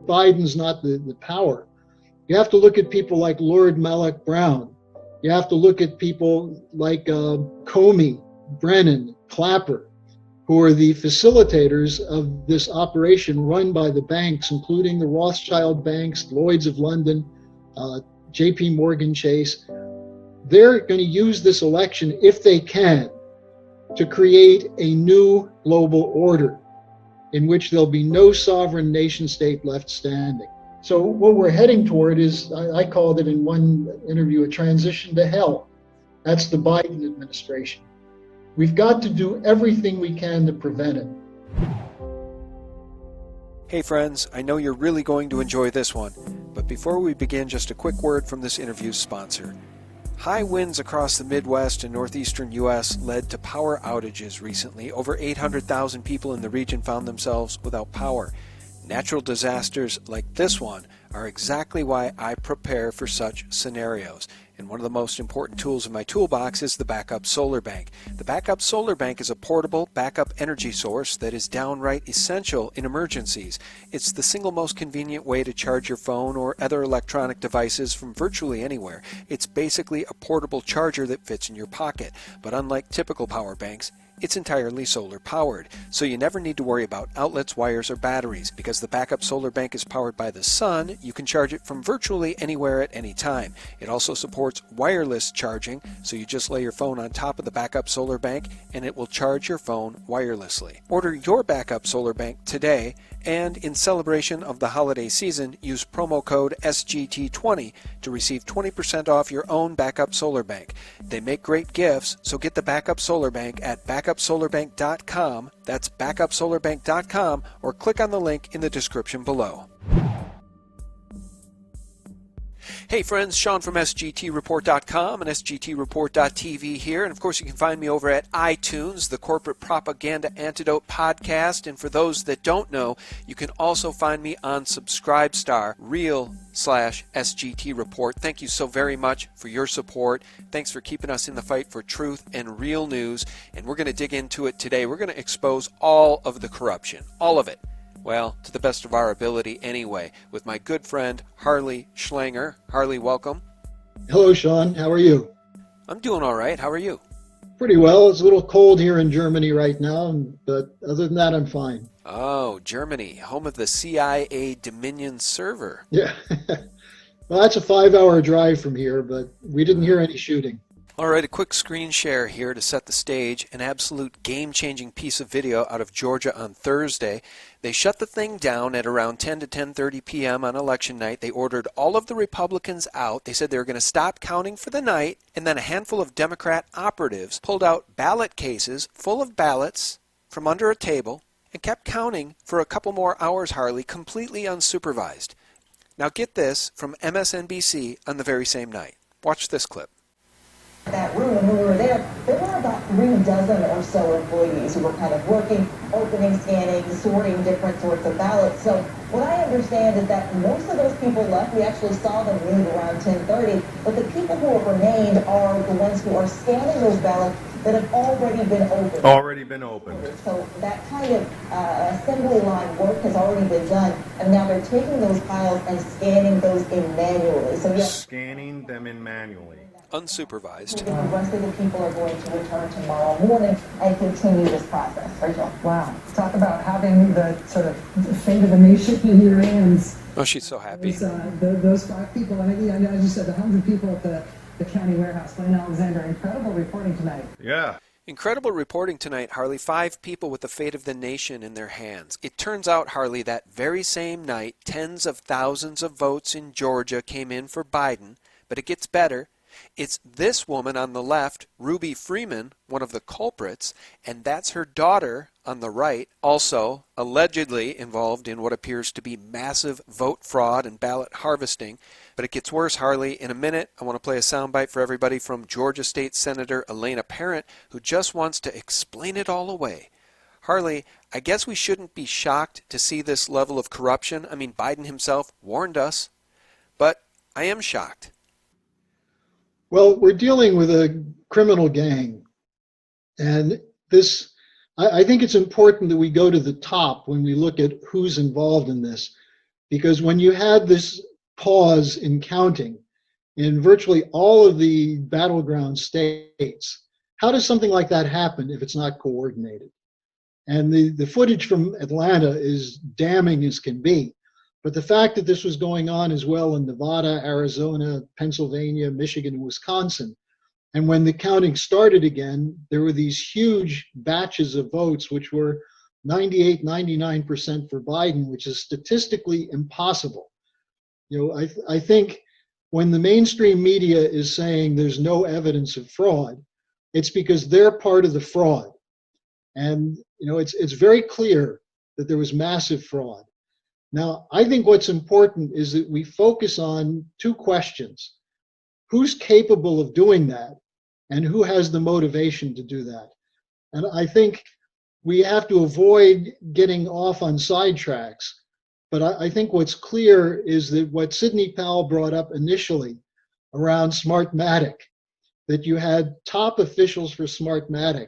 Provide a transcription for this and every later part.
Biden's not the power. You have to look at people like Lord Malloch Brown. You have to look at people like Comey, Brennan, Clapper, who are the facilitators of this operation run by the banks, including the Rothschild banks, Lloyds of London, JP Morgan Chase. They're going to use this election, if they can, to create a new global order in which there'll be no sovereign nation state left standing. So what we're heading toward is, I called it in one interview, a transition to hell. That's the Biden administration. We've got to do everything we can to prevent it. Hey friends, I know you're really going to enjoy this one, but before we begin, just a quick word from this interview's sponsor. High winds across the Midwest and northeastern U.S. led to power outages recently. Over 800,000 people in the region found themselves without power. Natural disasters like this one are exactly why I prepare for such scenarios. And one of the most important tools in my toolbox is the backup solar bank. The backup solar bank is a portable backup energy source that is downright essential in emergencies. It's the single most convenient way to charge your phone or other electronic devices from virtually anywhere. It's basically a portable charger that fits in your pocket. But unlike typical power banks, it's entirely solar powered, so you never need to worry about outlets, wires, or batteries. Because the backup solar bank is powered by the sun, you can charge it from virtually anywhere at any time. It also supports wireless charging, so you just lay your phone on top of the backup solar bank and it will charge your phone wirelessly. Order your backup solar bank today, and in celebration of the holiday season, use promo code SGT20 to receive 20% off your own backup solar bank. They make great gifts, so get the backup solar bank at backupsolarbank.com. That's backupsolarbank.com, or click on the link in the description below. Hey friends, Sean from SGTReport.com and SGTReport.tv here. And of course you can find me over at iTunes, the Corporate Propaganda Antidote podcast. And for those that don't know, you can also find me on Subscribestar, real/SGT Report. Thank you so very much for your support. Thanks for keeping us in the fight for truth and real news. And we're going to dig into it today. We're going to expose all of the corruption, all of it. Well, to the best of our ability anyway, with my good friend Harley Schlanger. Harley, welcome. Hello, Sean. How are you? I'm doing all right. How are you? Pretty well. It's a little cold here in Germany right now, but other than that, I'm fine. Oh, Germany, home of the CIA Dominion server. Yeah. Well, that's a 5-hour drive from here, but we didn't hear any shooting. All right, a quick screen share here to set the stage. An absolute game-changing piece of video out of Georgia on Thursday. They shut the thing down at around 10 to 10:30 p.m. on election night. They ordered all of the Republicans out. They said they were going to stop counting for the night, and then a handful of Democrat operatives pulled out ballot cases full of ballots from under a table and kept counting for a couple more hours, Harley, completely unsupervised. Now get this from MSNBC on the very same night. Watch this clip. That room, and when we were there were about 3 dozen or so employees who were kind of working, opening, scanning, sorting different sorts of ballots. So what I understand is that most of those people left. We actually saw them leave around 10:30, but the people who have remained are the ones who are scanning those ballots that have already been opened. So that kind of assembly line work has already been done, and now they're taking those piles and scanning those in manually. So yes, scanning them in manually. Unsupervised. The rest of the people are going to return tomorrow morning and continue this process. Rachel. Wow. Talk about having the sort of fate of the nation in your hands. Oh, she's so happy. Those 5 people, and as you said, the 100 people at the county warehouse. Glenn Alexander, incredible reporting tonight. Yeah. Incredible reporting tonight, Harley. 5 people with the fate of the nation in their hands. It turns out, Harley, that very same night, tens of thousands of votes in Georgia came in for Biden, but it gets better. It's this woman on the left, Ruby Freeman, one of the culprits, and that's her daughter on the right, also allegedly involved in what appears to be massive vote fraud and ballot harvesting. But it gets worse, Harley. In a minute, I want to play a soundbite for everybody from Georgia State Senator Elena Parent, who just wants to explain it all away. Harley, I guess we shouldn't be shocked to see this level of corruption. I mean, Biden himself warned us, but I am shocked. Well, we're dealing with a criminal gang. And this, I think it's important that we go to the top when we look at who's involved in this, Because when you had this pause in counting in virtually all of the battleground states, how does something like that happen if it's not coordinated? And the footage from Atlanta is damning as can be. But the fact that this was going on as well in Nevada, Arizona, Pennsylvania, Michigan, and Wisconsin, and when the counting started again, there were these huge batches of votes, which were 98, 99% for Biden, which is statistically impossible. I think when the mainstream media is saying there's no evidence of fraud, it's because they're part of the fraud. And it's very clear that there was massive fraud. Now, I think what's important is that we focus on two questions. Who's capable of doing that, and who has the motivation to do that? And I think we have to avoid getting off on sidetracks. But I think what's clear is that what Sidney Powell brought up initially around Smartmatic, that you had top officials for Smartmatic,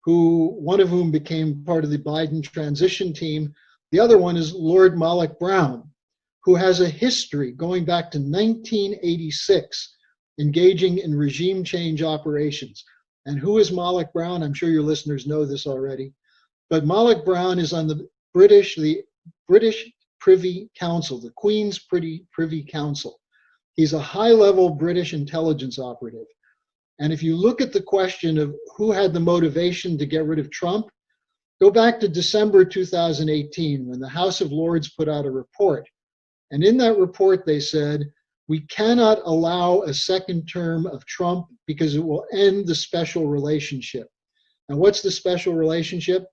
one of whom became part of the Biden transition team. The other one is Lord Malloch Brown, who has a history going back to 1986, engaging in regime change operations. And who is Malloch Brown? I'm sure your listeners know this already. But Malloch Brown is on the British Privy Council, the Queen's Privy Council. He's a high-level British intelligence operative. And if you look at the question of who had the motivation to get rid of Trump, go back to December 2018 when the House of Lords put out a report. And in that report, they said, we cannot allow a second term of Trump because it will end the special relationship. Now, what's the special relationship?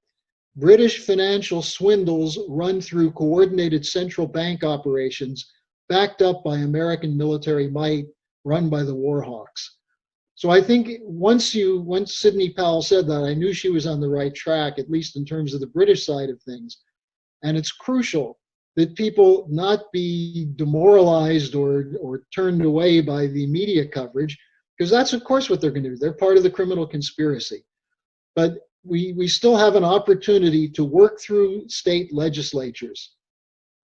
British financial swindles run through coordinated central bank operations backed up by American military might run by the war hawks. So I think once Sidney Powell said that, I knew she was on the right track, at least in terms of the British side of things. And it's crucial that people not be demoralized or turned away by the media coverage, because that's, of course, what they're going to do. They're part of the criminal conspiracy. But we still have an opportunity to work through state legislatures.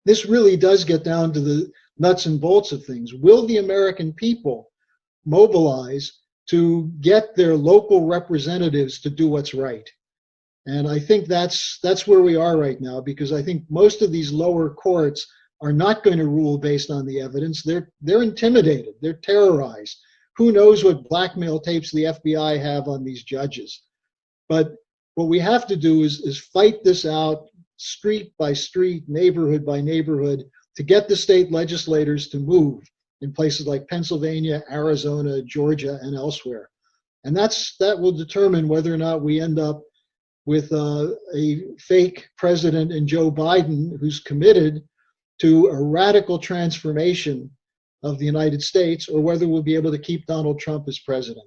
This really does get down to the nuts and bolts of things. Will the American people mobilize to get their local representatives to do what's right? And I think that's where we are right now, because I think most of these lower courts are not going to rule based on the evidence. They're intimidated. They're terrorized. Who knows what blackmail tapes the FBI have on these judges? But what we have to do is fight this out street by street, neighborhood by neighborhood, to get the state legislators to move in places like Pennsylvania, Arizona, Georgia, and elsewhere. And that will determine whether or not we end up with a fake president in Joe Biden who's committed to a radical transformation of the United States, or whether we'll be able to keep Donald Trump as president.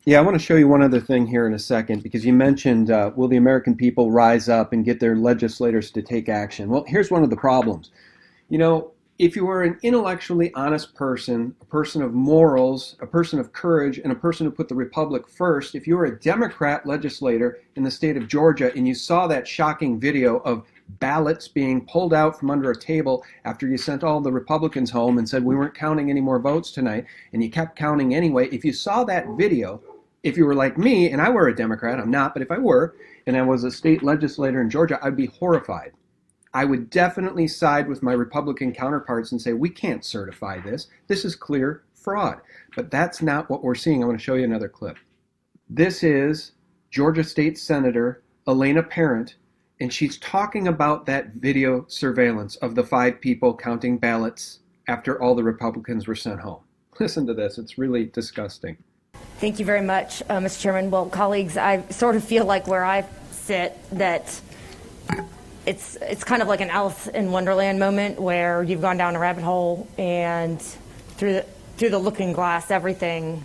Yeah, I want to show you one other thing here in a second, because you mentioned, will the American people rise up and get their legislators to take action? Well, here's one of the problems. If you were an intellectually honest person, a person of morals, a person of courage, and a person who put the republic first, if you were a Democrat legislator in the state of Georgia and you saw that shocking video of ballots being pulled out from under a table after you sent all the Republicans home and said we weren't counting any more votes tonight, and you kept counting anyway, if you saw that video, if you were like me, and I were a Democrat, I'm not, but if I were, and I was a state legislator in Georgia, I'd be horrified. I would definitely side with my Republican counterparts and say, we can't certify this. This is clear fraud. But that's not what we're seeing. I want to show you another clip. This is Georgia State Senator Elena Parent, and she's talking about that video surveillance of the 5 people counting ballots after all the Republicans were sent home. Listen to this. It's really disgusting. Thank you very much, Mr. Chairman. Well, colleagues, I sort of feel like where I sit that it's kind of like an Alice in Wonderland moment where you've gone down a rabbit hole and through the looking glass everything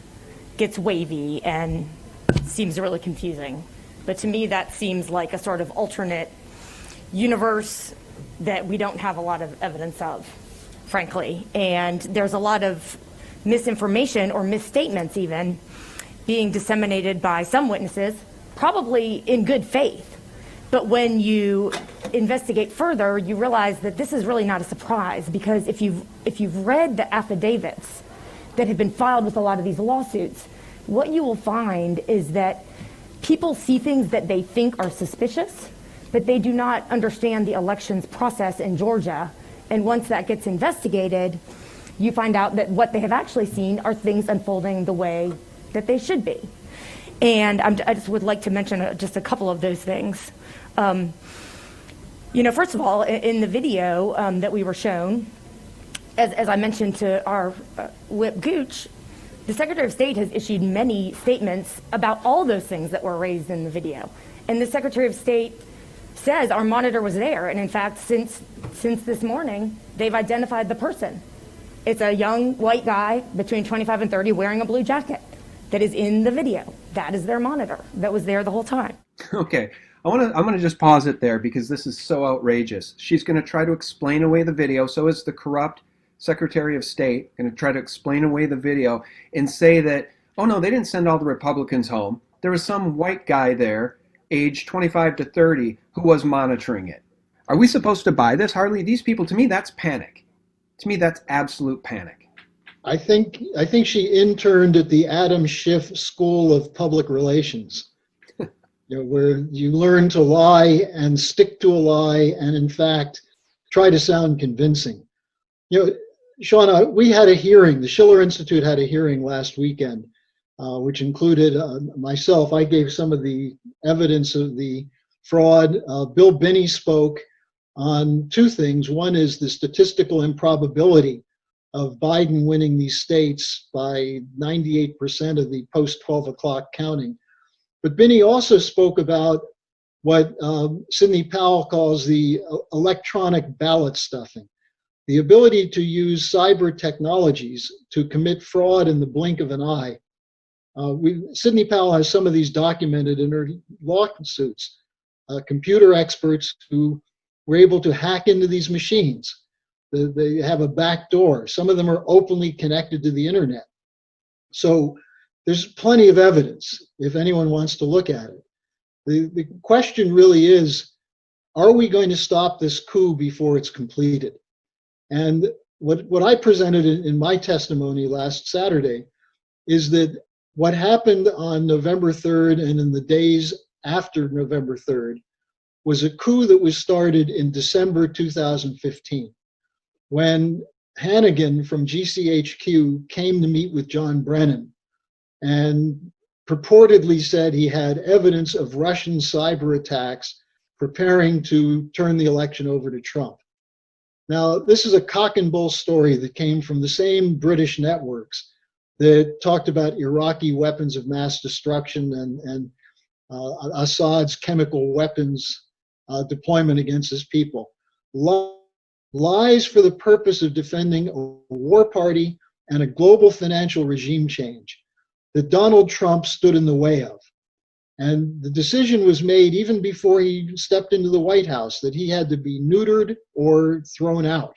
gets wavy and seems really confusing. But to me that seems like a sort of alternate universe that we don't have a lot of evidence of, frankly. And there's a lot of misinformation or misstatements even being disseminated by some witnesses, probably in good faith, But when you investigate further, you realize that this is really not a surprise, because if you've read the affidavits that have been filed with a lot of these lawsuits, what you will find is that people see things that they think are suspicious, but they do not understand the elections process in Georgia. And once that gets investigated, you find out that what they have actually seen are things unfolding the way that they should be. And I just would like to mention just a couple of those things. First of all, in the video that we were shown, as I mentioned to our Whip Gooch, the Secretary of State has issued many statements about all those things that were raised in the video. And the Secretary of State says our monitor was there. And in fact, since this morning, they've identified the person. It's a young white guy between 25 and 30 wearing a blue jacket that is in the video. That is their monitor that was there the whole time. Okay. I'm going to just pause it there because this is so outrageous. She's going to try to explain away the video. So is the corrupt Secretary of State going to try to explain away the video and say that, oh no, they didn't send all the Republicans home. There was some white guy there, age 25 to 30, who was monitoring it. Are we supposed to buy this, Harley? These people, to me, that's panic. To me, that's absolute panic. I think she interned at the Adam Schiff School of Public Relations. Where you learn to lie and stick to a lie and, in fact, try to sound convincing. Shauna, we had a hearing. The Schiller Institute had a hearing last weekend, which included myself. I gave some of the evidence of the fraud. Bill Binney spoke on two things. One is the statistical improbability of Biden winning these states by 98% of the post-12 o'clock counting. But Binney also spoke about what Sidney Powell calls the electronic ballot stuffing, the ability to use cyber technologies to commit fraud in the blink of an eye. Sidney Powell has some of these documented in her lawsuits. Computer experts who were able to hack into these machines. They have a back door. Some of them are openly connected to the internet. So there's plenty of evidence if anyone wants to look at it. The question really is, are we going to stop this coup before it's completed? And what I presented in my testimony last Saturday is that what happened on November 3rd and in the days after November 3rd was a coup that was started in December 2015, when Hannigan from GCHQ came to meet with John Brennan and purportedly said he had evidence of Russian cyber attacks preparing to turn the election over to Trump. Now, this is a cock and bull story that came from the same British networks that talked about Iraqi weapons of mass destruction and Assad's chemical weapons deployment against his people. Lies for the purpose of defending a war party and a global financial regime change that Donald Trump stood in the way of. And the decision was made even before he stepped into the White House that he had to be neutered or thrown out.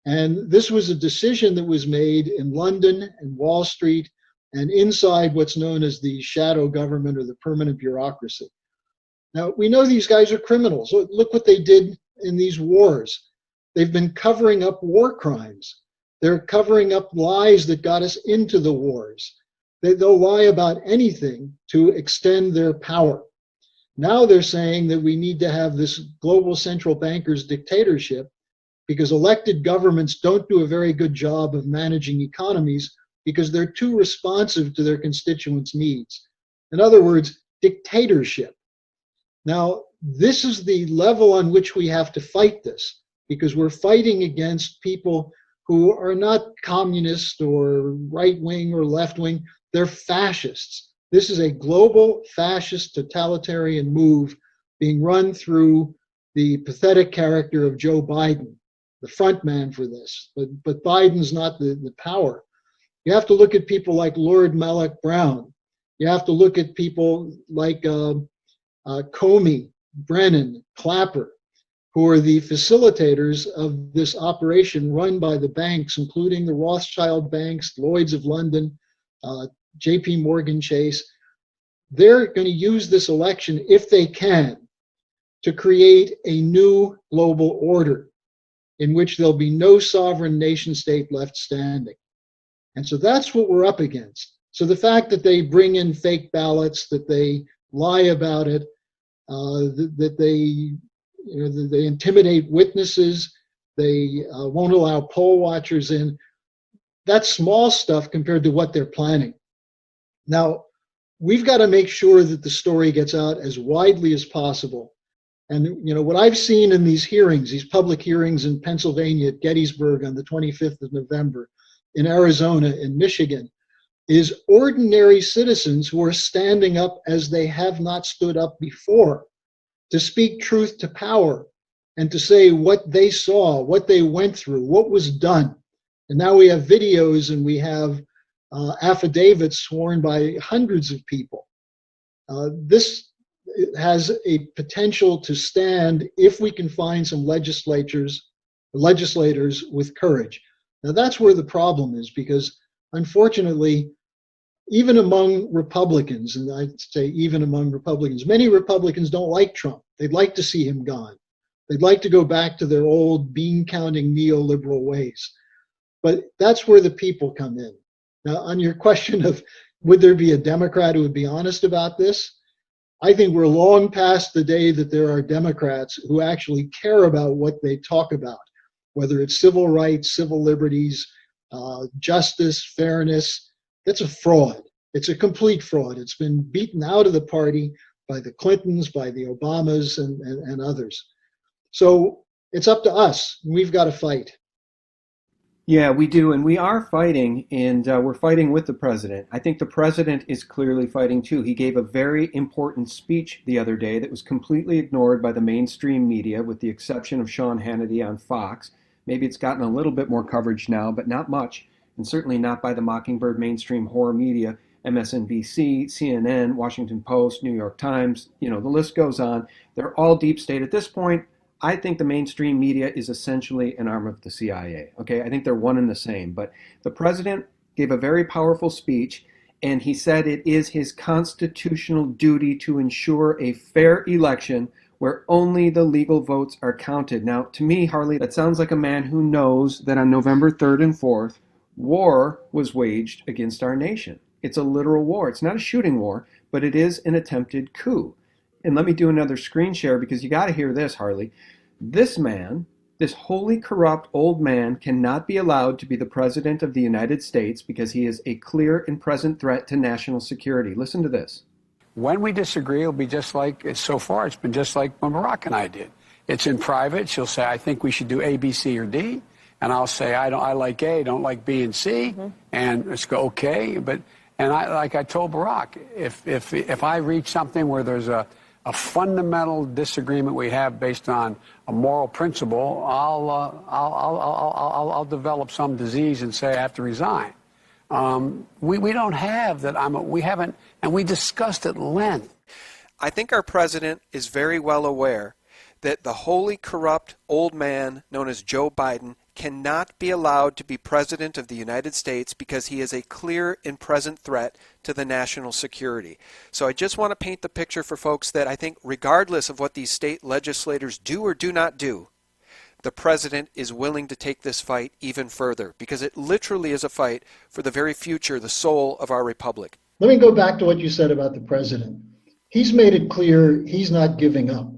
And this was a decision that was made in London and Wall Street and inside what's known as the shadow government or the permanent bureaucracy. Now, we know these guys are criminals. Look what they did in these wars. They've been covering up war crimes. They're covering up lies that got us into the wars. They'll lie about anything to extend their power. Now they're saying that we need to have this global central bankers dictatorship because elected governments don't do a very good job of managing economies because they're too responsive to their constituents' needs. In other words, dictatorship. Now, this is the level on which we have to fight this, because we're fighting against people who are not communist or right-wing or left-wing. They're fascists. This is a global fascist totalitarian move being run through the pathetic character of Joe Biden, the front man for this. But Biden's not the power. You have to look at people like Lord Malloch Brown. You have to look at people like Comey, Brennan, Clapper, who are the facilitators of this operation run by the banks, including the Rothschild banks, Lloyds of London, JP Morgan Chase. They're going to use this election, if they can, to create a new global order in which there'll be no sovereign nation state left standing. And so that's what we're up against. So the fact that they bring in fake ballots, that they lie about it, that they intimidate witnesses, they won't allow poll watchers in, that's small stuff compared to what they're planning. Now, we've got to make sure that the story gets out as widely as possible. And what I've seen in these hearings, these public hearings in Pennsylvania at Gettysburg on the 25th of November, in Arizona, in Michigan, is ordinary citizens who are standing up as they have not stood up before to speak truth to power and to say what they saw, what they went through, what was done. And now we have videos and we have affidavits sworn by hundreds of people. This has a potential to stand if we can find some legislators with courage. Now that's where the problem is, because unfortunately, even among Republicans, and I'd say even among Republicans, many Republicans don't like Trump. They'd like to see him gone. They'd like to go back to their old bean-counting neoliberal ways. But that's where the people come in. Now, on your question of would there be a Democrat who would be honest about this, I think we're long past the day that there are Democrats who actually care about what they talk about, whether it's civil rights, civil liberties, justice, fairness. That's a fraud. It's a complete fraud. It's been beaten out of the party by the Clintons, by the Obamas, and others. So it's up to us. We've got to fight. Yeah, we do, and we are fighting, and we're fighting with the president. I think the president is clearly fighting too. He gave a very important speech the other day that was completely ignored by the mainstream media, with the exception of Sean Hannity on Fox. Maybe it's gotten a little bit more coverage now, but not much, and certainly not by the Mockingbird mainstream horror media, MSNBC, CNN, Washington Post, New York Times, the list goes on. They're all deep state at this point. I think the mainstream media is essentially an arm of the CIA. Okay, I think they're one and the same. But the president gave a very powerful speech, and he said it is his constitutional duty to ensure a fair election where only the legal votes are counted. Now, to me, Harley, that sounds like a man who knows that on November 3rd and 4th, war was waged against our nation. It's a literal war. It's not a shooting war, but it is an attempted coup. And let me do another screen share because you got to hear this, Harley. This man, this wholly corrupt old man, cannot be allowed to be the president of the United States because he is a clear and present threat to national security. Listen to this. When we disagree, it'll be just like, so far it's been just like when Barack and I did. It's in private. She'll say, I think we should do A, B, C, or D. And I'll say, I like A, don't like B and C. Mm-hmm. And it's go, okay. And like I told Barack, if I reach something where there's a fundamental disagreement we have based on a moral principle, I'll develop some disease and say I have to resign. We don't have that. We haven't, and we discussed at length. I think our president is very well aware that the wholly corrupt old man known as Joe Biden cannot be allowed to be president of the United States because he is a clear and present threat to the national security. So I just want to paint the picture for folks that I think regardless of what these state legislators do or do not do, the president is willing to take this fight even further because it literally is a fight for the very future, the soul of our republic. Let me go back to what you said about the president. He's made it clear he's not giving up.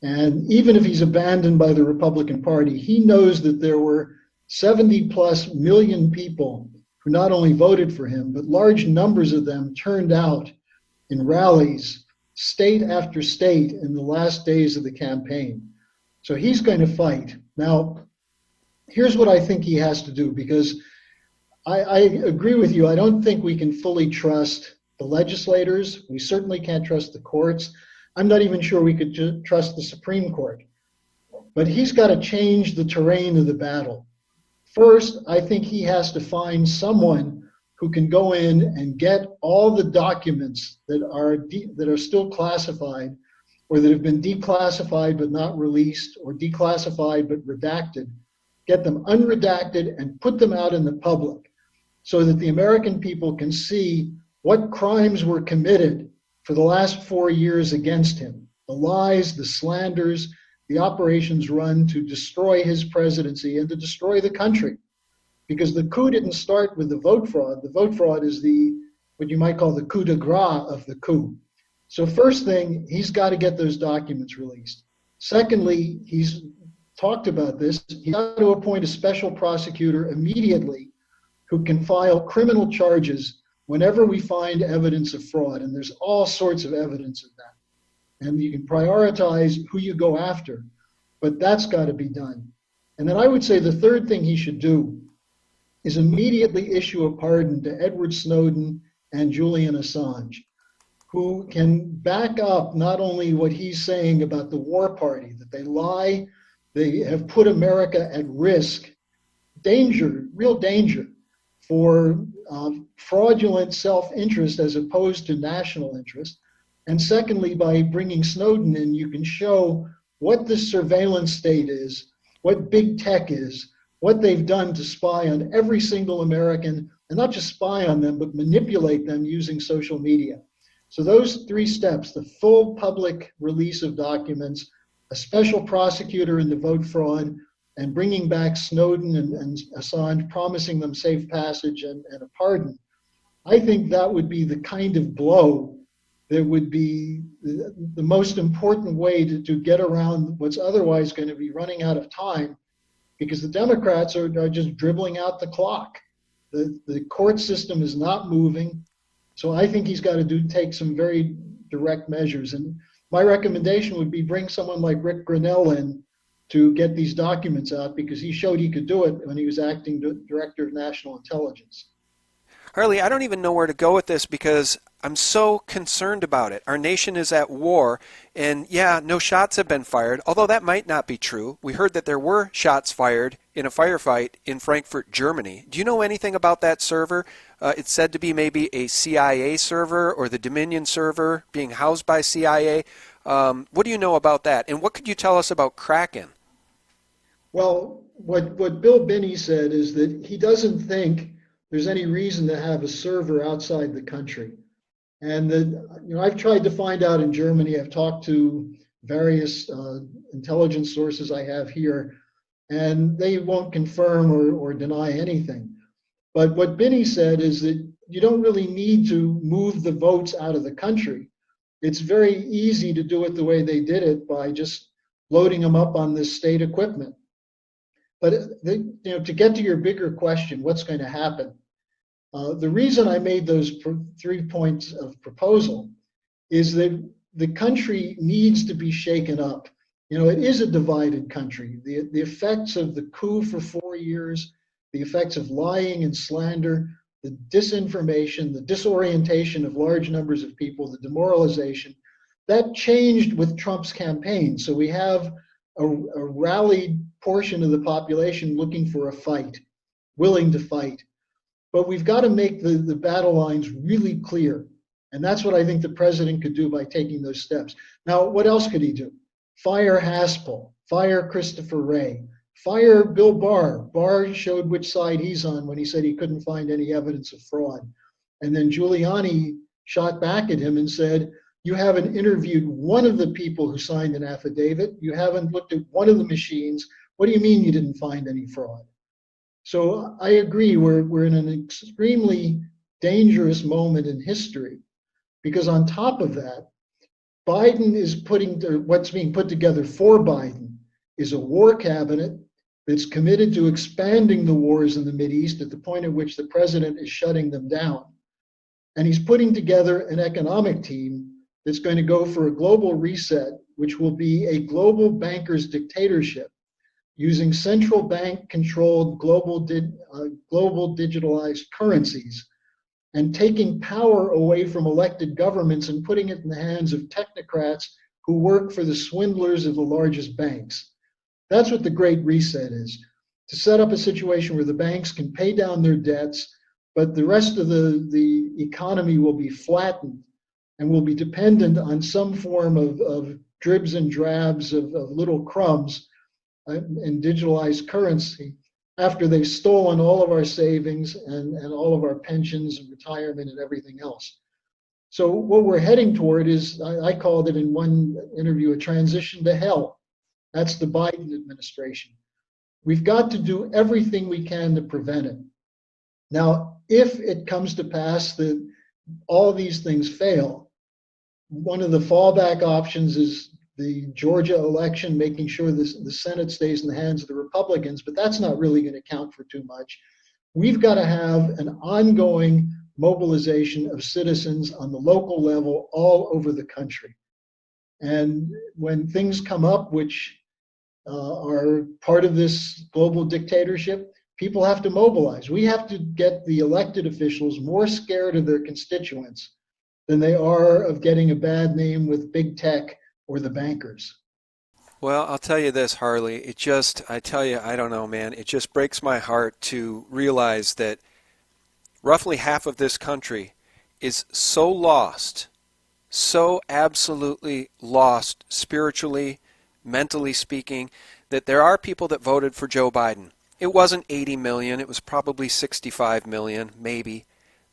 And even if he's abandoned by the Republican Party, he knows that there were 70 plus million people who not only voted for him, but large numbers of them turned out in rallies, state after state, in the last days of the campaign. So he's going to fight. Now, here's what I think he has to do, because I agree with you. I don't think we can fully trust the legislators. We certainly can't trust the courts. I'm not even sure we could trust the Supreme Court. But he's got to change the terrain of the battle. First, I think he has to find someone who can go in and get all the documents that are still classified, or that have been declassified but not released, or declassified but redacted, get them unredacted and put them out in the public so that the American people can see what crimes were committed for the last 4 years against him. The lies, the slanders, the operations run to destroy his presidency and to destroy the country. Because the coup didn't start with the vote fraud. The vote fraud is what you might call the coup de grace of the coup. So first thing, he's got to get those documents released. Secondly, he's talked about this. He's got to appoint a special prosecutor immediately who can file criminal charges whenever we find evidence of fraud. And there's all sorts of evidence of that. And you can prioritize who you go after, but that's got to be done. And then I would say the third thing he should do is immediately issue a pardon to Edward Snowden and Julian Assange, who can back up not only what he's saying about the war party, that they lie, they have put America at risk, danger, real danger, for fraudulent self-interest as opposed to national interest. And secondly, by bringing Snowden in, you can show what the surveillance state is, what big tech is, what they've done to spy on every single American, and not just spy on them, but manipulate them using social media. So those three steps, the full public release of documents, a special prosecutor in the vote fraud, and bringing back Snowden and Assange, promising them safe passage and a pardon, I think that would be the kind of blow that would be the most important way to get around what's otherwise going to be running out of time, because the Democrats are just dribbling out the clock. The court system is not moving. So I think he's got to take some very direct measures. And my recommendation would be bring someone like Rick Grinnell in to get these documents out, because he showed he could do it when he was acting director of national intelligence. Harley, I don't even know where to go with this because I'm so concerned about it. Our nation is at war, and yeah, no shots have been fired, although that might not be true. We heard that there were shots fired in a firefight in Frankfurt, Germany. Do you know anything about that server? It's said to be maybe a CIA server or the Dominion server being housed by CIA. What do you know about that? And what could you tell us about Kraken? Well, what Bill Binney said is that he doesn't think there's any reason to have a server outside the country. And I've tried to find out in Germany. I've talked to various intelligence sources I have here, and they won't confirm or deny anything. But what Binney said is that you don't really need to move the votes out of the country. It's very easy to do it the way they did it, by just loading them up on this state equipment. But to get to your bigger question, what's going to happen? The reason I made those 3 points of proposal is that the country needs to be shaken up. It is a divided country. The effects of the coup for 4 years, the effects of lying and slander, the disinformation, the disorientation of large numbers of people, the demoralization, that changed with Trump's campaign. So we have a rallied portion of the population looking for a fight, willing to fight. But we've got to make the battle lines really clear. And that's what I think the president could do by taking those steps. Now, what else could he do? Fire Haspel, fire Christopher Wray, fire Bill Barr. Barr showed which side he's on when he said he couldn't find any evidence of fraud. And then Giuliani shot back at him and said, you haven't interviewed one of the people who signed an affidavit. You haven't looked at one of the machines. What do you mean you didn't find any fraud? So I agree, we're in an extremely dangerous moment in history, because on top of that, Biden is what's being put together for Biden is a war cabinet that's committed to expanding the wars in the Mideast at the point at which the president is shutting them down. And he's putting together an economic team that's going to go for a global reset, which will be a global bankers dictatorship, using central bank controlled global digitalized currencies, and taking power away from elected governments and putting it in the hands of technocrats who work for the swindlers of the largest banks. That's what the Great Reset is, to set up a situation where the banks can pay down their debts, but the rest of the economy will be flattened and will be dependent on some form of dribs and drabs of little crumbs in digitalized currency after they've stolen all of our savings and all of our pensions and retirement and everything else. So what we're heading toward is, I called it in one interview, a transition to hell. That's the Biden administration. We've got to do everything we can to prevent it. Now, if it comes to pass that all these things fail, one of the fallback options is the Georgia election, making sure the Senate stays in the hands of the Republicans, but that's not really going to count for too much. We've got to have an ongoing mobilization of citizens on the local level all over the country. And when things come up which are part of this global dictatorship, people have to mobilize. We have to get the elected officials more scared of their constituents than they are of getting a bad name with big tech or the bankers. Well, I'll tell you this, Harley. I tell you, I don't know, man. It just breaks my heart to realize that roughly half of this country is so lost, so absolutely lost spiritually, mentally speaking, that there are people that voted for Joe Biden. It wasn't 80 million. It was probably 65 million, maybe.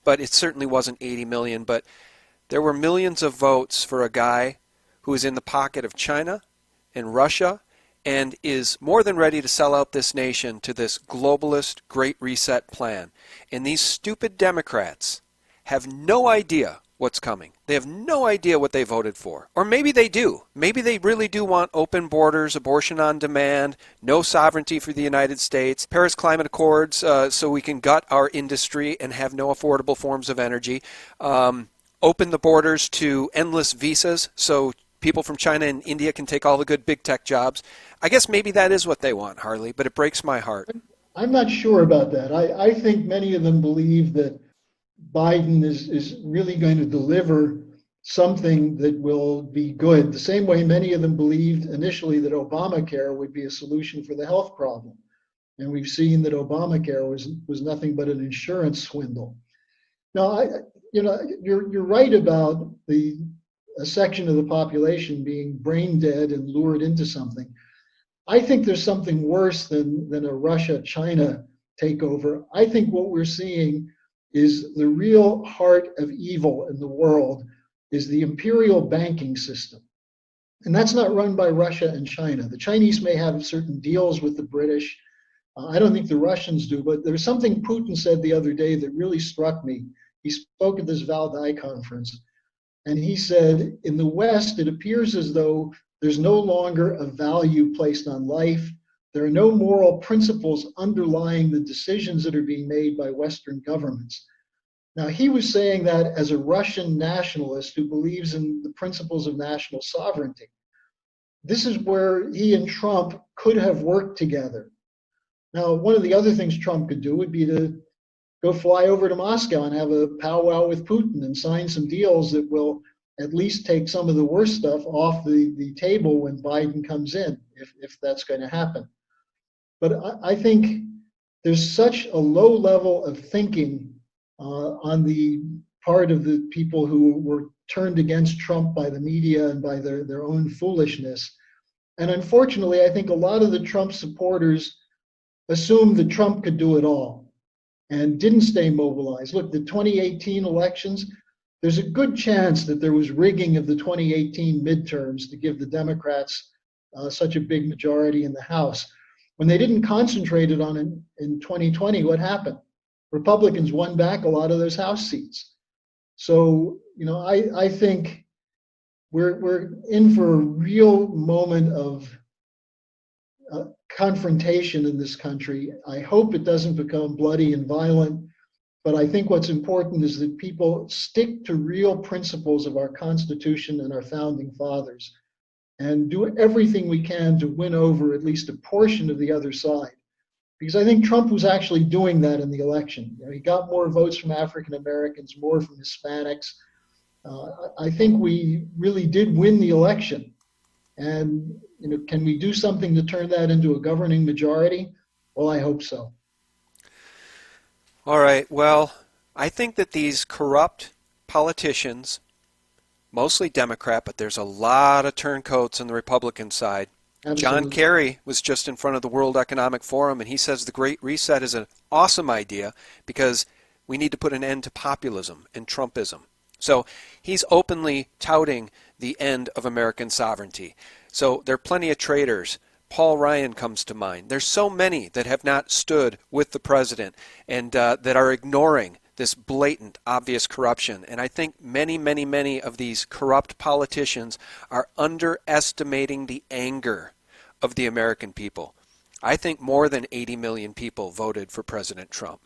But it certainly wasn't 80 million. But there were millions of votes for a guy who is in the pocket of China and Russia and is more than ready to sell out this nation to this globalist Great Reset plan. And these stupid Democrats have no idea what's coming. They have no idea what they voted for. Or maybe they do. Maybe they really do want open borders, abortion on demand, no sovereignty for the United States, Paris Climate Accords so we can gut our industry and have no affordable forms of energy, open the borders to endless visas so people from China and India can take all the good big tech jobs. I guess maybe that is what they want, Harley, but it breaks my heart. I'm not sure about that. I think many of them believe that Biden is really going to deliver something that will be good, the same way many of them believed initially that Obamacare would be a solution for the health problem. And we've seen that Obamacare was nothing but an insurance swindle. Now, you're right about a section of the population being brain dead and lured into something. I think there's something worse than a Russia-China takeover. I think what we're seeing is the real heart of evil in the world is the imperial banking system. And that's not run by Russia and China. The Chinese may have certain deals with the British. I don't think the Russians do, but there's something Putin said the other day that really struck me. He spoke at this Valdai conference, and he said, in the West, it appears as though there's no longer a value placed on life. There are no moral principles underlying the decisions that are being made by Western governments. Now, he was saying that as a Russian nationalist who believes in the principles of national sovereignty. This is where he and Trump could have worked together. Now, one of the other things Trump could do would be to go fly over to Moscow and have a powwow with Putin and sign some deals that will at least take some of the worst stuff off the table when Biden comes in, if that's going to happen. But I think there's such a low level of thinking on the part of the people who were turned against Trump by the media and by their own foolishness. And unfortunately, I think a lot of the Trump supporters assumed that Trump could do it all and didn't stay mobilized. Look, the 2018 elections, there's a good chance that there was rigging of the 2018 midterms to give the Democrats such a big majority in the House. When they didn't concentrate it on it in 2020, what happened? Republicans won back a lot of those House seats. So, I think we're in for a real moment of confrontation in this country. I hope it doesn't become bloody and violent, but I think what's important is that people stick to real principles of our Constitution and our founding fathers and do everything we can to win over at least a portion of the other side. Because I think Trump was actually doing that in the election. He got more votes from African Americans, more from Hispanics. I think we really did win the election. And can we do something to turn that into a governing majority? Well, I hope so. All right. Well, I think that these corrupt politicians, mostly Democrat, but there's a lot of turncoats on the Republican side. Absolutely. John Kerry was just in front of the World Economic Forum, and he says the Great Reset is an awesome idea because we need to put an end to populism and Trumpism. So he's openly touting the end of American sovereignty. So there are plenty of traitors. Paul Ryan comes to mind. There's so many that have not stood with the president and that are ignoring this blatant, obvious corruption. And I think many, many, many of these corrupt politicians are underestimating the anger of the American people. I think more than 80 million people voted for President Trump.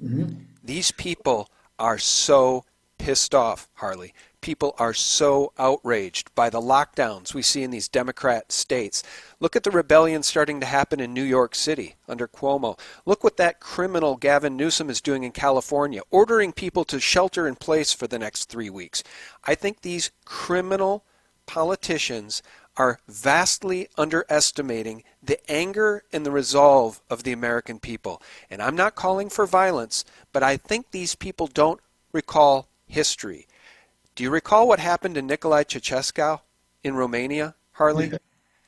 Mm-hmm. These people are so pissed off, Harley. People are so outraged by the lockdowns we see in these Democrat states. Look at the rebellion starting to happen in New York City under Cuomo. Look what that criminal Gavin Newsom is doing in California, ordering people to shelter in place for the next 3 weeks. I think these criminal politicians are vastly underestimating the anger and the resolve of the American people. And I'm not calling for violence, but I think these people don't recall history. Do you recall what happened to Nicolae Ceausescu in Romania, Harley? Yeah,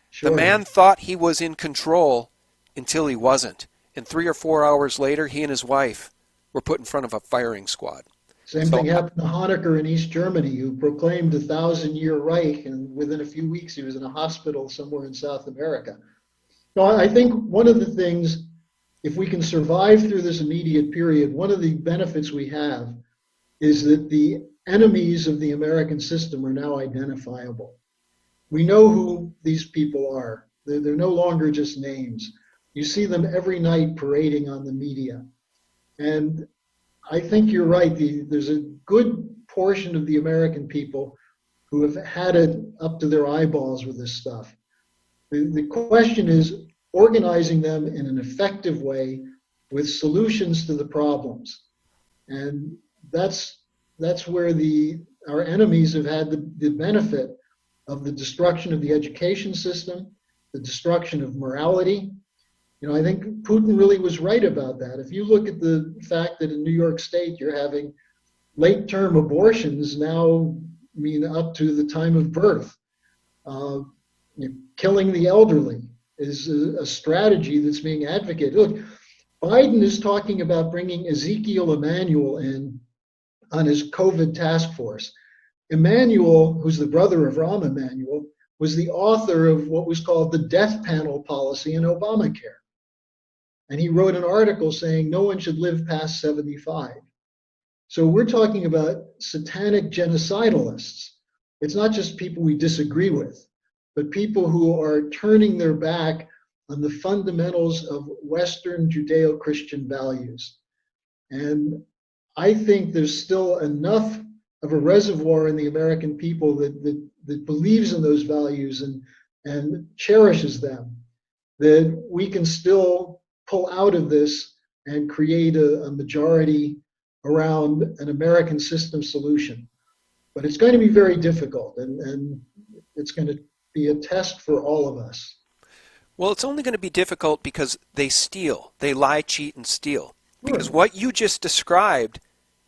sure. The man thought he was in control until he wasn't. And 3 or 4 hours later, he and his wife were put in front of a firing squad. Same thing happened to Honecker in East Germany, who proclaimed a 1,000-year Reich, and within a few weeks he was in a hospital somewhere in South America. No, I think one of the things, if we can survive through this immediate period, one of the benefits we have is that the enemies of the American system are now identifiable. We know who these people are. They're no longer just names. You see them every night parading on the media. And I think you're right. There's a good portion of the American people who have had it up to their eyeballs with this stuff. The question is organizing them in an effective way with solutions to the problems. And that's where our enemies have had the benefit of the destruction of the education system, the destruction of morality. You know, I think Putin really was right about that. If you look at the fact that in New York State you're having late-term abortions now, up to the time of birth, killing the elderly is a strategy that's being advocated. Look, Biden is talking about bringing Ezekiel Emanuel in on his COVID task force. Emanuel, who's the brother of Rahm Emanuel, was the author of what was called the death panel policy in Obamacare. And he wrote an article saying no one should live past 75. So we're talking about satanic genocidalists. It's not just people we disagree with, but people who are turning their back on the fundamentals of Western Judeo-Christian values. And I think there's still enough of a reservoir in the American people that believes in those values and cherishes them, that we can still pull out of this and create a majority around an American system solution. But it's going to be very difficult, and it's going to be a test for all of us. Well, it's only going to be difficult because they steal. They lie, cheat, and steal. Because what you just described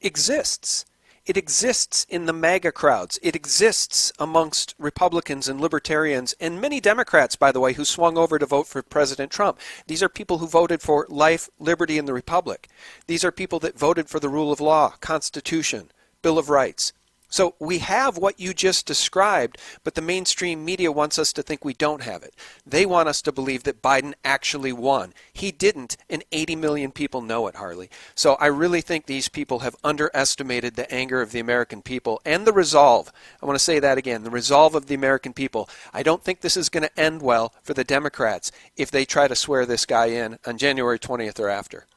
exists. It exists in the MAGA crowds. It exists amongst Republicans and libertarians and many Democrats, by the way, who swung over to vote for President Trump. These are people who voted for life, liberty, and the Republic. These are people that voted for the rule of law, Constitution, Bill of Rights. So we have what you just described, but the mainstream media wants us to think we don't have it. They want us to believe that Biden actually won. He didn't, and 80 million people know it, Harley. So I really think these people have underestimated the anger of the American people and the resolve. I want to say that again, the resolve of the American people. I don't think this is going to end well for the Democrats if they try to swear this guy in on January 20th or after.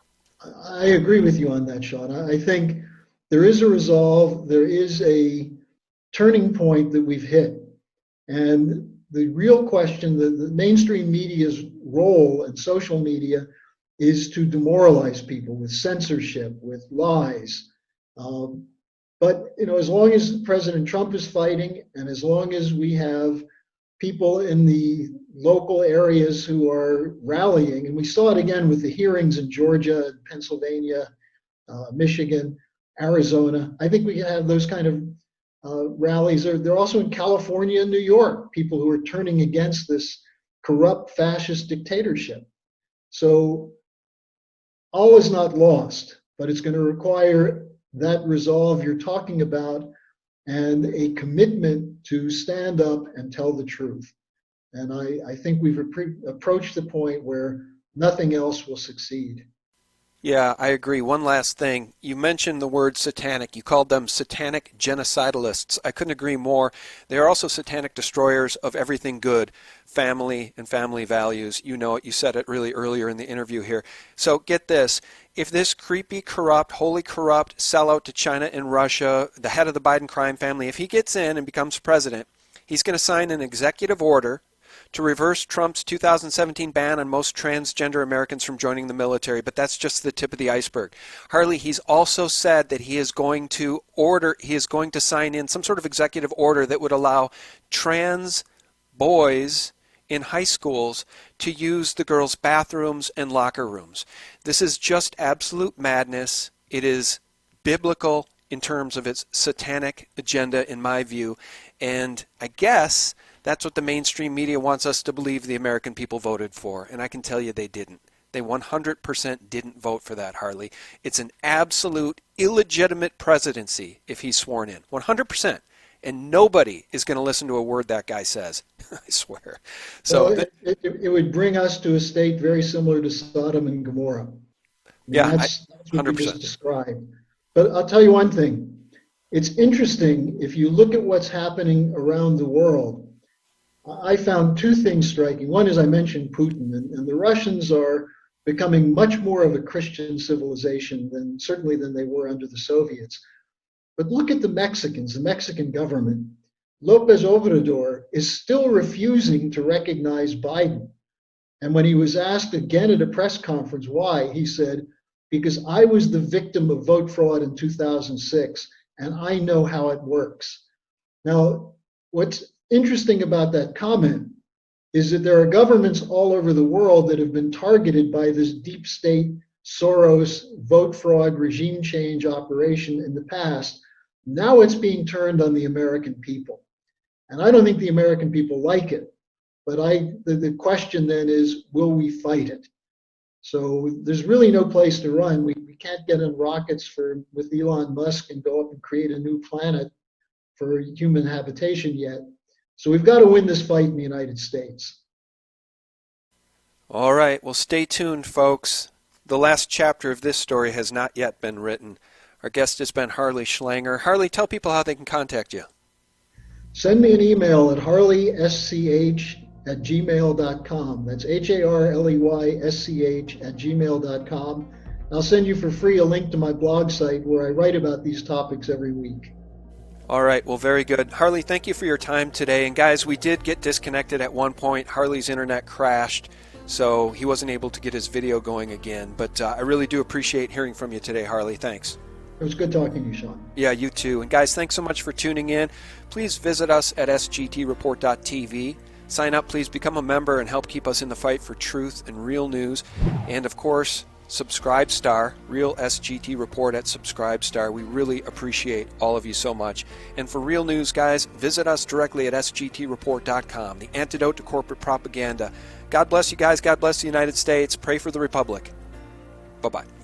I agree with you on that, Sean. I think there is a resolve, there is a turning point that we've hit. And the real question, the mainstream media's role and social media is to demoralize people with censorship, with lies. But as long as President Trump is fighting, and as long as we have people in the local areas who are rallying, and we saw it again with the hearings in Georgia, Pennsylvania, Michigan, Arizona. I think we have those kind of rallies. They're also in California and New York, people who are turning against this corrupt fascist dictatorship. So all is not lost, but it's going to require that resolve you're talking about and a commitment to stand up and tell the truth. And I think we've approached the point where nothing else will succeed. Yeah, I agree. One last thing. You mentioned the word satanic. You called them satanic genocidalists. I couldn't agree more. They are also satanic destroyers of everything good, family and family values. You know it. You said it really earlier in the interview here. So get this. If this creepy, corrupt, wholly corrupt sellout to China and Russia, the head of the Biden crime family, if he gets in and becomes president, he's going to sign an executive order to reverse Trump's 2017 ban on most transgender Americans from joining the military, but that's just the tip of the iceberg. Harley, he's also said that he is going to sign in some sort of executive order that would allow trans boys in high schools to use the girls' bathrooms and locker rooms. This is just absolute madness. It is biblical in terms of its satanic agenda, in my view, and I guess that's what the mainstream media wants us to believe the American people voted for, and I can tell you they didn't. They 100% didn't vote for that, Harley. It's an absolute illegitimate presidency if he's sworn in. 100%. And nobody is going to listen to a word that guy says. I swear. So well, it would bring us to a state very similar to Sodom and Gomorrah. That's what 100%. we just described. But I'll tell you one thing. It's interesting, if you look at what's happening around the world, I found two things striking. One is I mentioned Putin, and the Russians are becoming much more of a Christian civilization certainly than they were under the Soviets. But look at the Mexicans, the Mexican government. López Obrador is still refusing to recognize Biden. And when he was asked again at a press conference why, he said, because I was the victim of vote fraud in 2006, and I know how it works. Now, what's interesting about that comment is that there are governments all over the world that have been targeted by this deep state Soros vote fraud regime change operation in the past. Now it's being turned on the American people. And I don't think the American people like it. But the question then is, will we fight it? So there's really no place to run. We can't get in rockets with Elon Musk and go up and create a new planet for human habitation yet. So we've got to win this fight in the United States. All right. Well, stay tuned, folks. The last chapter of this story has not yet been written. Our guest has been Harley Schlanger. Harley, tell people how they can contact you. Send me an email at harleysch@gmail.com. That's harleysch@gmail.com. I'll send you for free a link to my blog site where I write about these topics every week. All right. Well, very good. Harley, thank you for your time today. And guys, we did get disconnected at one point. Harley's internet crashed, so he wasn't able to get his video going again. But I really do appreciate hearing from you today, Harley. Thanks. It was good talking to you, Sean. Yeah, you too. And guys, thanks so much for tuning in. Please visit us at sgtreport.tv. Sign up, please become a member and help keep us in the fight for truth and real news. And of course, Subscribestar, Real SGT Report at Subscribestar. We really appreciate all of you so much. And for real news, guys, visit us directly at sgtreport.com, the antidote to corporate propaganda. God bless you guys. God bless the United States. Pray for the Republic. Bye-bye.